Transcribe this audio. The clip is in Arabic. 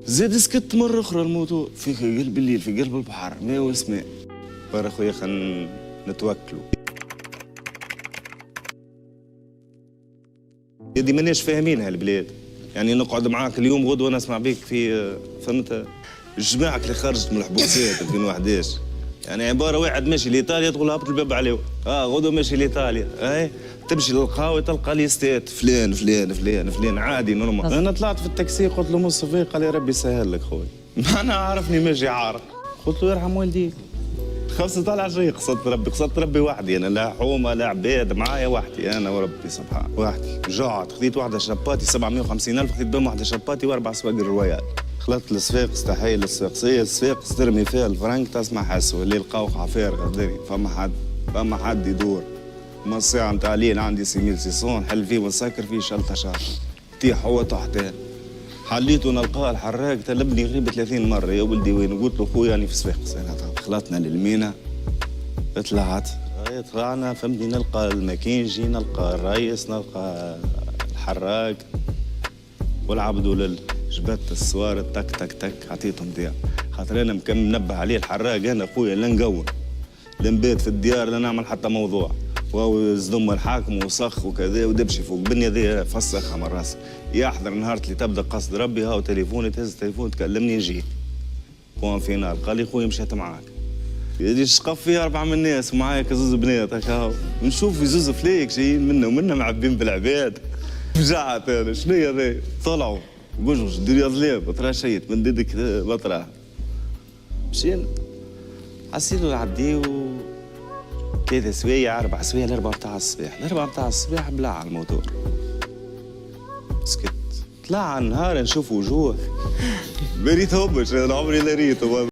زاد سكت مرة أخرى الموضوع في قلب الليل في قلب البحر ماء وسماء. برا خويا خلينا نتوكلوا. يدي ماناش فاهمين هالبلاد، يعني نقعد معاك اليوم غدوة نسمع بيك في فهمت جماعك اللي خرجت من الحبوسات 2011. يعني عبارة واحد ماشي لإيطاليا تقول هبط الباب عليه، غدوة ماشي لإيطاليا، تمشي للقهوة تلقى ليستات فلان فلان فلان فلان عادي نورمال. أنا طلعت في التاكسي قلت له مصطفى قال لي ربي يسهل لك خويا. ما أنا عارفني ماشي عارف. قلت له يرحم والديك. خمسة طالع شيء قصدت ربي وحدي أنا، لا حومة لا عباد معايا وحدي أنا وربي سبحان وحدي. جعت خديت واحدة شرباتي 750,000 خديت بهم واحدة شرباتي وأربع سواق الرويال. خلطت الصفاقس تحية للصفاقسية، الصفاقس ترمي فيها الفرنك تسمع حسوة اللي القوقعة فارغة الدنيا، فما حد يدور. ما الساعة نتاع الليل عندي 6600 حل فيه ونسكر فيه شلطة شهر. طيح هو تحتين. حليته نلقاه الحراق تلبني غريب 30 مرة يا ولدي وين؟ قلت له خويا راني في صفاقس أنا. خلطنا للمينا طلعنا فهمتني نلقى الماكينجي نلقى الرئيس نلقى الحراق والعبد لله. جبت السوار تك تك تك عطيتهم ضياع خاطر انا منبه عليه الحراق انا خويا لا نقون لا نبات في الديار لا نعمل حتى موضوع. وهو زدم الحاكم وسخ وكذا ودبشي فوق بني ذي فسخها من راسه. يحضر نهار اللي تبدا قصد ربي هاو تليفوني تهز التليفون تكلمني يجي بوان فينال قال لي خويا مشيت معاك. يجي شقف فيه 4 من الناس ومعايا كزوز بنات هكا نشوف زوز فليك جايين منا ومنا معبين بالعباد. فجعت انا شنو هي ذي؟ طلعوا قوجوج دير يا ظلام تراشيت من ديدك بطراه. مشينا عسيلو العدي 3 سوايع 4 سوايع ل4 متاع الصباح، ل4 متاع الصباح بلع على الموتور. سكت طلع النهار نشوف وجوه ما ريتهمش انا عمري لا ريتهم.